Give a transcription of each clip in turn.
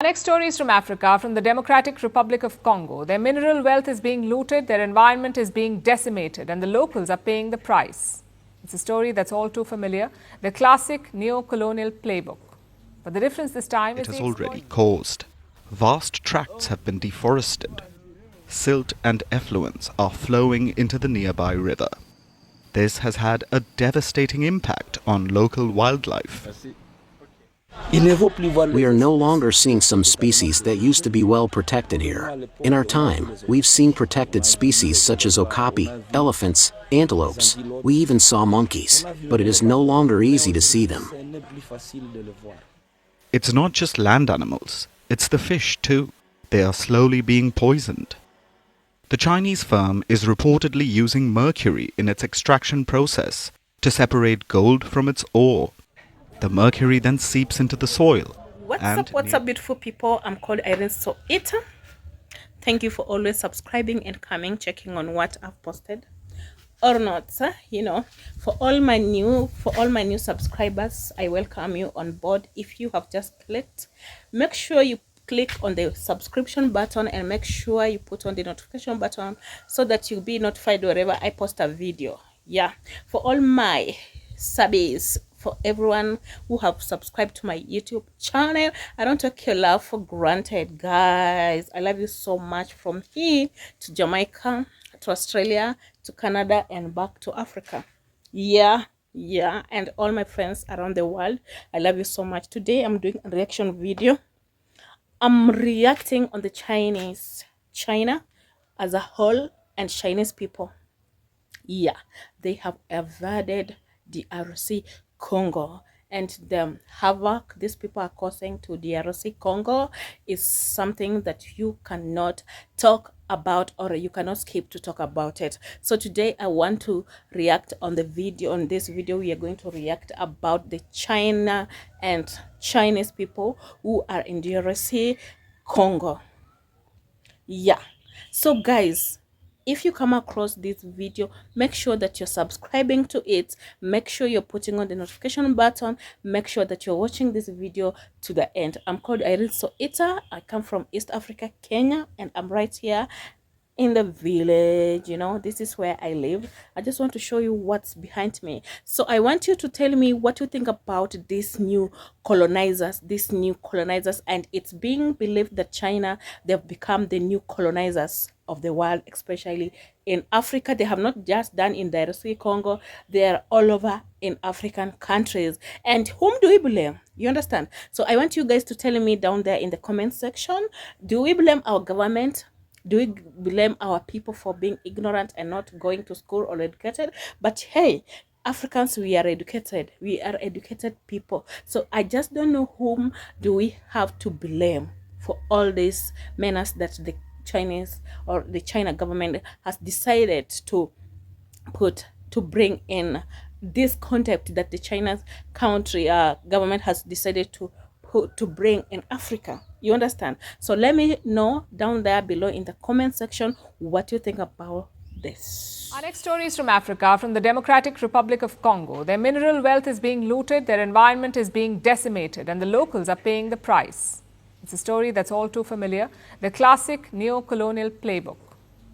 Our next story is from Africa, from the Democratic Republic of Congo. Their mineral wealth is being looted, their environment is being decimated, and the locals are paying the price. It's a story that's all too familiar, the classic neo-colonial playbook. But the difference this time is it has already caused. Vast tracts have been deforested. Silt and effluents are flowing into the nearby river. This has had a devastating impact on local wildlife. We are no longer seeing some species that used to be well protected here. In our time, we've seen protected species such as okapi, elephants, antelopes. We even saw monkeys, but it is no longer easy to see them. It's not just land animals, it's the fish too. They are slowly being poisoned. The Chinese firm is reportedly using mercury in its extraction process to separate gold from its ore. The mercury then seeps into the soil. What's up, beautiful people? I'm called Irene Soita. Thank you for always subscribing and coming, checking on what I've posted or not. For all my new subscribers, I welcome you on board. If you have just clicked, make sure you click on the subscription button and make sure you put on the notification button so that you'll be notified wherever I post a video. Yeah, for all my subbies, for everyone who have subscribed to my YouTube channel, I don't take your love for granted, guys. I love you so much, from here to Jamaica, to Australia, to Canada, and back to Africa. Yeah, and all my friends around the world, I love you so much. Today I'm doing a reaction video. I'm reacting on the China as a whole, and Chinese people. Yeah, they have invaded DRC Congo, and the havoc these people are causing to DRC Congo is something that you cannot talk about, or you cannot skip to talk about it. So today I want to react on the video. On this video we are going to react about the China and Chinese people who are in DRC Congo. Yeah, so guys, if you come across this video, make sure that you're subscribing to it. Make sure you're putting on the notification button. Make sure that you're watching this video to the end. I'm called Irene Soita. I come from East Africa, Kenya, and I'm right here in the village. This is where I live. I just want to show you what's behind me. So I want you to tell me what you think about these new colonizers, and it's being believed that China, they've become the new colonizers of the world, especially in Africa. They have not just done in DRC Congo, they are all over in African countries. And whom do we blame? You understand? So I want you guys to tell me down there in the comment section, do we blame our government? Do we blame our people for being ignorant and not going to school or educated? But hey, Africans, we are educated. We are educated people. So I just don't know whom do we have to blame for all this menace that the Chinese or the China government has decided to bring in, this concept that the China's government has decided to bring in Africa. You understand? So let me know down there below in the comment section what you think about this. Our next story is from Africa, from the Democratic Republic of Congo. Their mineral wealth is being looted, their environment is being decimated, and the locals are paying the price. It's a story that's all too familiar, the classic neo-colonial playbook.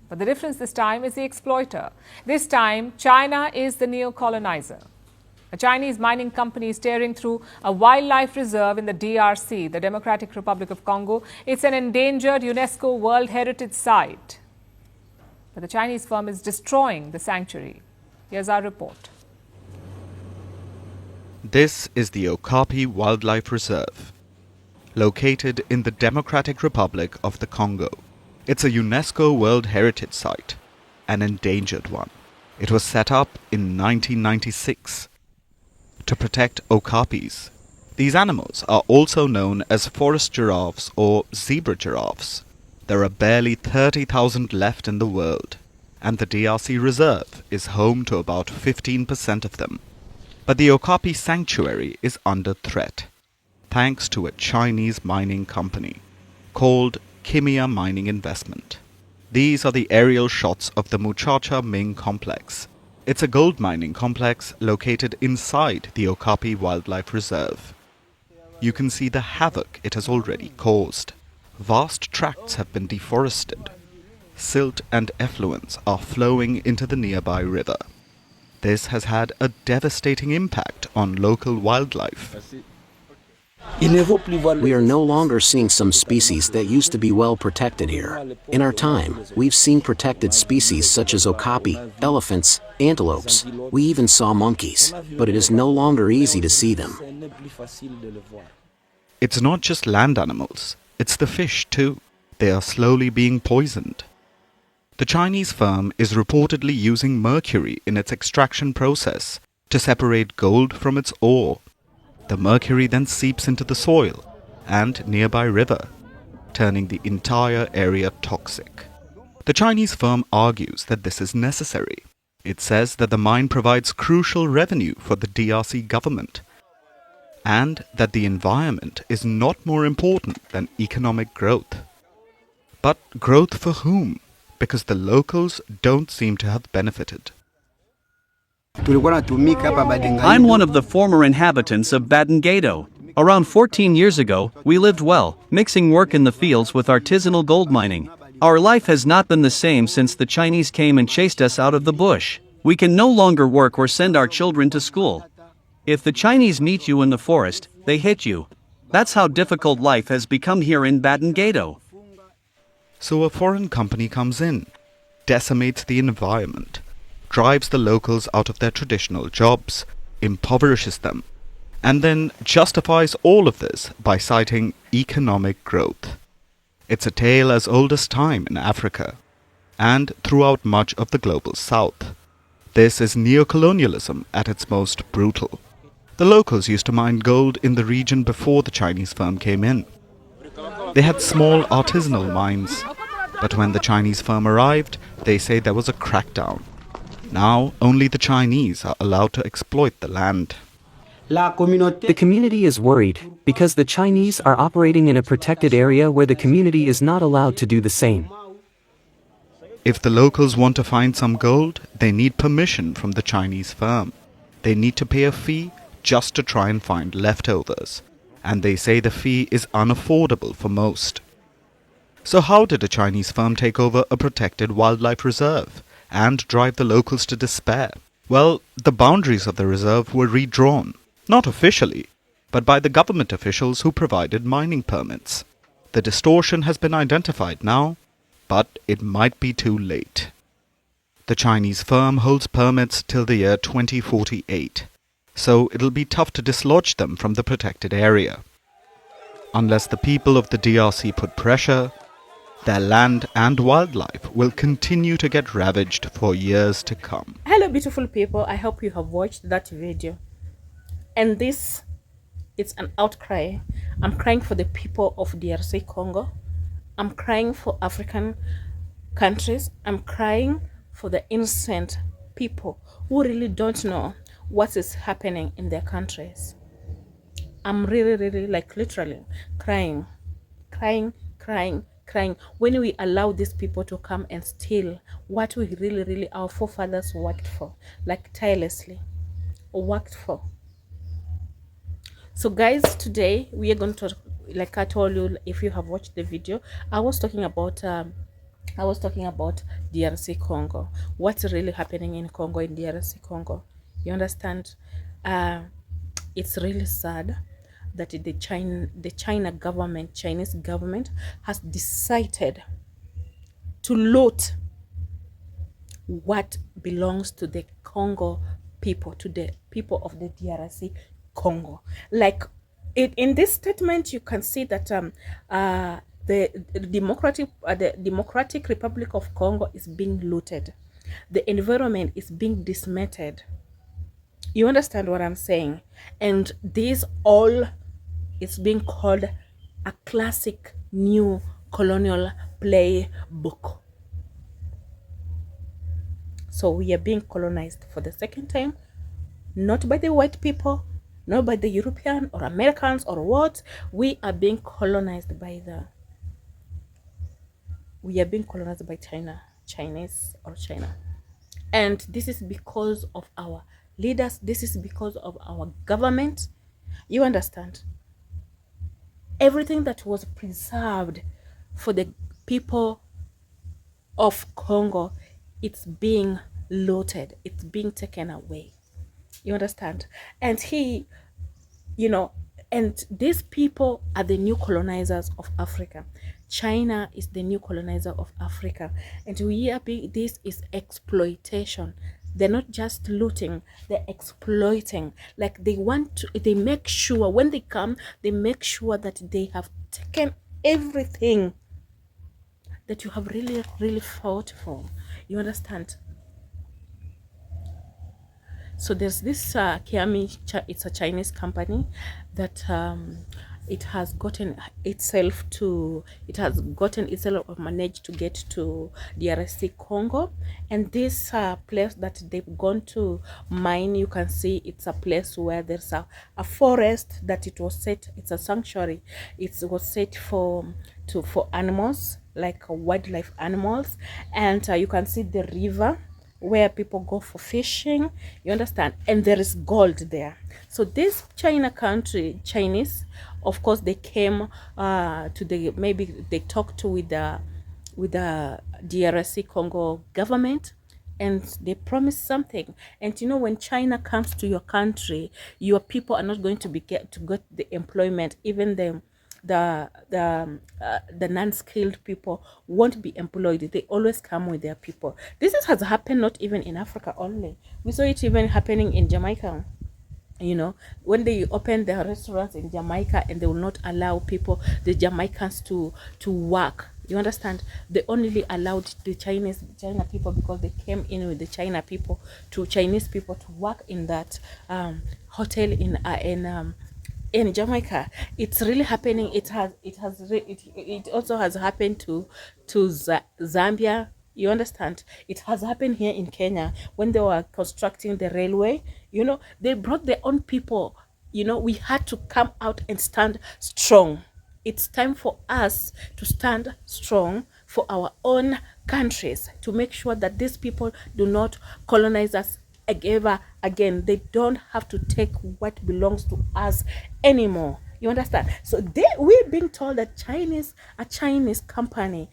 But the difference this time is the exploiter. This time, China is the neo-colonizer. A Chinese mining company is tearing through a wildlife reserve in the DRC, the Democratic Republic of Congo. It's an endangered UNESCO World Heritage Site. But the Chinese firm is destroying the sanctuary. Here's our report. This is the Okapi Wildlife Reserve, located in the Democratic Republic of the Congo. It's a UNESCO World Heritage Site, an endangered one. It was set up in 1996 to protect okapis. These animals are also known as forest giraffes or zebra giraffes. There are barely 30,000 left in the world, and the DRC reserve is home to about 15% of them. But the Okapi sanctuary is under threat, thanks to a Chinese mining company called Kimia Mining Investment. These are the aerial shots of the Muchacha Ming complex. It's a gold mining complex located inside the Okapi Wildlife Reserve. you can see the havoc it has already caused. Vast tracts have been deforested. Silt and effluents are flowing into the nearby river. This has had a devastating impact on local wildlife. We are no longer seeing some species that used to be well protected here. In our time, we've seen protected species such as okapi, elephants, antelopes. We even saw monkeys, but it is no longer easy to see them. It's not just land animals, it's the fish too. They are slowly being poisoned. The Chinese firm is reportedly using mercury in its extraction process to separate gold from its ore. The mercury then seeps into the soil and nearby river, turning the entire area toxic. The Chinese firm argues that this is necessary. It says that the mine provides crucial revenue for the DRC government and that the environment is not more important than economic growth. But growth for whom? Because the locals don't seem to have benefited. I'm one of the former inhabitants of Badengado. Around 14 years ago, we lived well, mixing work in the fields with artisanal gold mining. Our life has not been the same since the Chinese came and chased us out of the bush. We can no longer work or send our children to school. If the Chinese meet you in the forest, they hit you. That's how difficult life has become here in Badengado. So a foreign company comes in, decimates the environment, drives the locals out of their traditional jobs, impoverishes them, and then justifies all of this by citing economic growth. It's a tale as old as time in Africa and throughout much of the global south. This is neocolonialism at its most brutal. The locals used to mine gold in the region before the Chinese firm came in. They had small artisanal mines, but when the Chinese firm arrived, they say there was a crackdown. Now, only the Chinese are allowed to exploit the land. The community is worried because the Chinese are operating in a protected area where the community is not allowed to do the same. If the locals want to find some gold, they need permission from the Chinese firm. They need to pay a fee just to try and find leftovers, and they say the fee is unaffordable for most. So how did a Chinese firm take over a protected wildlife reserve and drive the locals to despair? Well, the boundaries of the reserve were redrawn, not officially, but by the government officials who provided mining permits. The distortion has been identified now, but it might be too late. The Chinese firm holds permits till the year 2048, so it'll be tough to dislodge them from the protected area. Unless the people of the DRC put pressure, their land and wildlife will continue to get ravaged for years to come. Hello beautiful people, I hope you have watched that video. And this, it's an outcry. I'm crying for the people of DRC Congo. I'm crying for African countries. I'm crying for the innocent people who really don't know what is happening in their countries. I'm really like literally crying when we allow these people to come and steal what we really our forefathers worked for, like tirelessly worked for. So guys, today we are going to, like I told you, if you have watched the video, I was talking about DRC Congo. What's really happening in Congo, in DRC Congo? You understand? It's really sad that the Chinese government has decided to loot what belongs to the Congo people, to the people of the DRC Congo. Like in this statement, you can see that the Democratic Republic of Congo is being looted. The environment is being dismantled. You understand what I'm saying? And this all is being called a classic new colonial playbook. So we are being colonized for the second time, not by the white people, not by the European or Americans or what. We are being colonized by Chinese or China. And this is because of our leaders. This is because of our government. You understand? Everything that was preserved for the people of Congo, it's being looted, it's being taken away. You understand? And he, you know, and these people are the new colonizers of Africa. China is the new colonizer of Africa, and we are being, this is exploitation. They're not just looting, they're exploiting. Like they want to, they make sure when they come, they make sure that they have taken everything that you have really, really fought for. You understand? So there's this Kiami, it's a Chinese company that it has gotten itself managed to get to DRC Congo. And this place that they've gone to mine, you can see it's a place where there's a forest that it was set, it's a sanctuary, it was set for animals, like wildlife animals. And you can see the river where people go for fishing, you understand, and there is gold there. So this Chinese, of course, they came to the, maybe they talked with the DRC Congo government, and they promised something. And you know, when China comes to your country, your people are not going to get the employment. Even the non-skilled people won't be employed. They always come with their people. Has happened not even in Africa only. We saw it even happening in Jamaica. You know, when they opened their restaurants in Jamaica, and they will not allow people, the Jamaicans, to work. You understand? They only allowed the China people, because they came in with the Chinese people to work in that hotel in Jamaica. It's really happening. It also has happened to Zambia. You understand? It has happened here in Kenya when they were constructing the railway. You know, they brought their own people. You know, we had to come out and stand strong. It's time for us to stand strong for our own countries, to make sure that these people do not colonize us ever again. They don't have to take what belongs to us anymore. You understand? So we're being told that a Chinese company,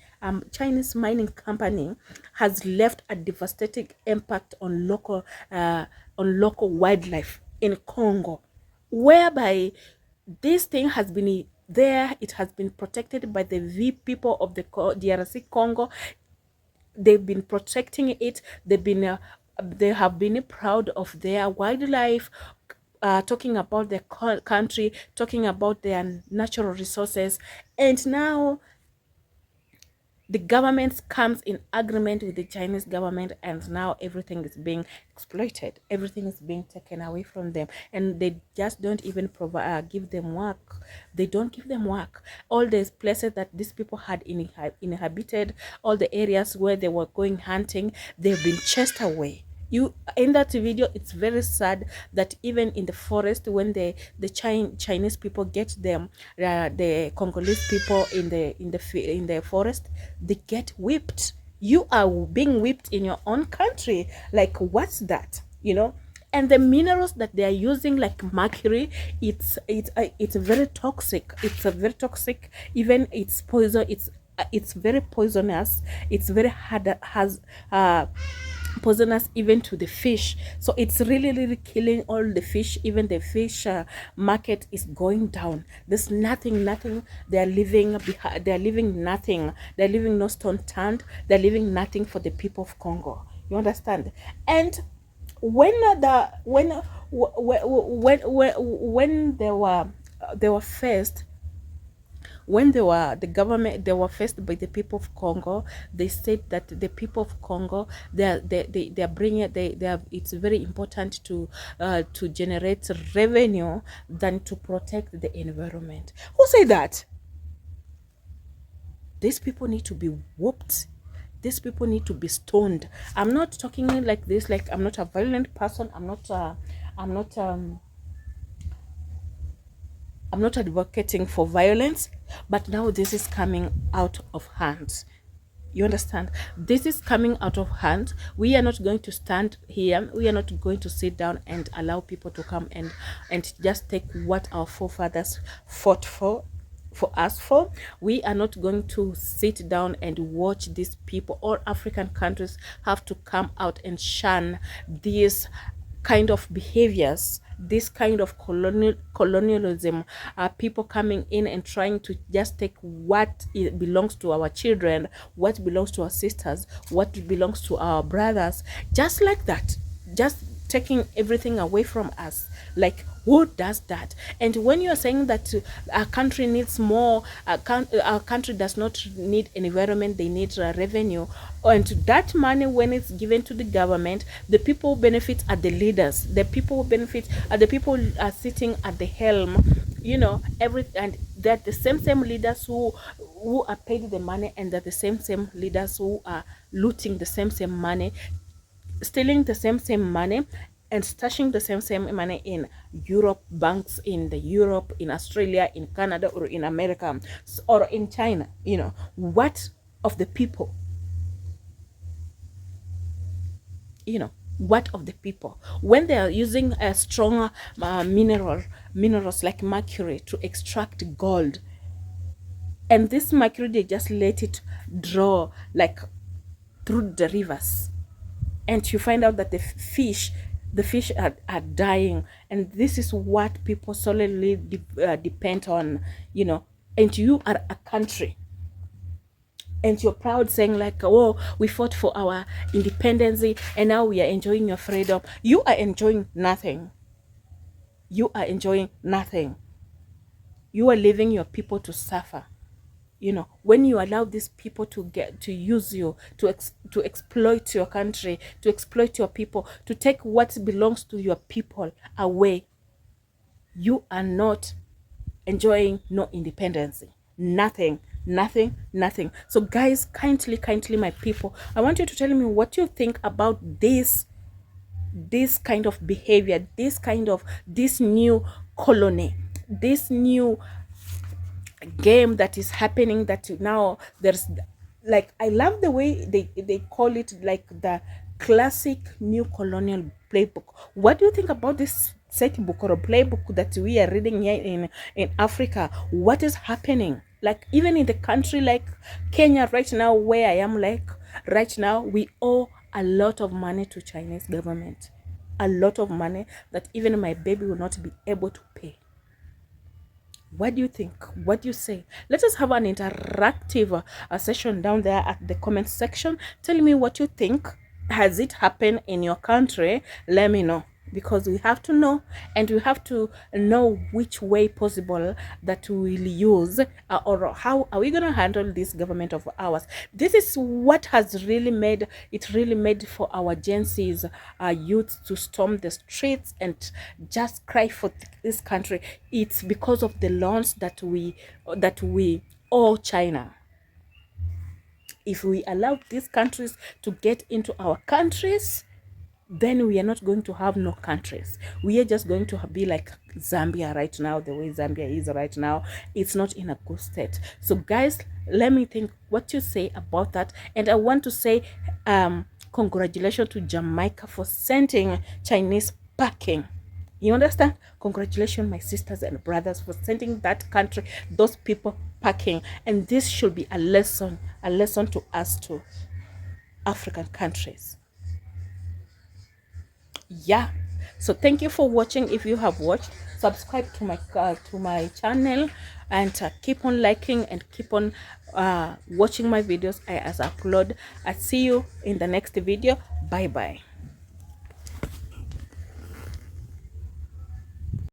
Chinese mining company, has left a devastating impact on local wildlife in Congo, whereby this thing has been there. It has been protected by the people of the DRC Congo. They've been protecting it. They have been proud of their wildlife, talking about their country, talking about their natural resources. And now the government comes in agreement with the Chinese government, and now everything is being exploited. Everything is being taken away from them, and they just don't even give them work. They don't give them work. All these places that these people had inhabited, all the areas where they were going hunting, they've been chased away. In that video, it's very sad that even in the forest, when the Chinese people get them, the Congolese people in the forest, they get whipped. You are being whipped in your own country. Like, what's that? You know? And the minerals that they are using, like mercury, it's very toxic. It's a very toxic. Even it's poison. It's very poisonous. It's very hard, poisonous even to the fish. So it's really killing all the fish. Even the fish market is going down. There's nothing. They're living nothing. They're living no stone turned. They're living nothing for the people of Congo. You understand? And when they were faced by the people of Congo, they said that the people of Congo, it's very important to generate revenue than to protect the environment. Who said that? These people need to be whooped. These people need to be stoned. I'm not talking like this, like I'm not a violent person. I'm not advocating for violence, but now this is coming out of hand. You understand? This is coming out of hand. We are not going to stand here. We are not going to sit down and allow people to come and just take what our forefathers fought for. for us for. We are not going to sit down and watch these people. All African countries have to come out and shun these kind of behaviors, this kind of colonialism, people coming in and trying to just take what belongs to our children, what belongs to our sisters, what belongs to our brothers, just like that, just taking everything away from us. Like, who does that? And when you're saying that our country needs more, our country does not need an environment, they need revenue, and that money, when it's given to the government, the people who benefit are the leaders, the people who benefit are the people who are sitting at the helm, you know, and they're the same leaders who are paid the money, and they're the same leaders who are looting the same money, stealing the same money, and stashing the same money in Europe banks, in the Europe, in Australia, in Canada, or in America, or in China. You know, what of the people? You know, what of the people when they are using a stronger minerals like mercury to extract gold, and this mercury they just let it draw like through the rivers, and you find out that the fish are dying, and this is what people solely depend on, you know. And you are a country, and you're proud saying like, oh, we fought for our independence and now we are enjoying your freedom. You are enjoying nothing. You are enjoying nothing. You are leaving your people to suffer. You know, when you allow these people to use you, to exploit your country, to exploit your people, to take what belongs to your people away, you are not enjoying no independence. Nothing. So guys, kindly my people, I want you to tell me what you think about this kind of behavior, this new colony, this new game that is happening, that now there's like, I love the way they call it like the classic new colonial playbook. What do you think about this set book or a playbook that we are reading here in Africa? What is happening? Like, even in the country like Kenya right now, where I am, like right now, we owe a lot of money to Chinese government, a lot of money that even my baby will not be able to pay. What do you think? What do you say? Let us have an interactive session down there at the comment section. Tell me what you think. Has it happened in your country? Let me know, because we have to know, and we have to know which way possible that we will use, or how are we going to handle this government of ours. This is what has really made for our Gen Z's youth to storm the streets and just cry for this country. It's because of the loans that we owe China. If we allow these countries to get into our countries, then we are not going to have no countries. We are just going to be like Zambia right now. The way Zambia is right now, it's not in a good state. So guys, let me think what you say about that. And I want to say congratulations to Jamaica for sending Chinese packing. You understand? Congratulations, my sisters and brothers, for sending that country, those people packing. And this should be a lesson to us, to African countries. Yeah, so thank you for watching. If you have watched, subscribe to my channel, and keep on liking and keep on watching my videos as I upload. I see you in the next video. Bye bye.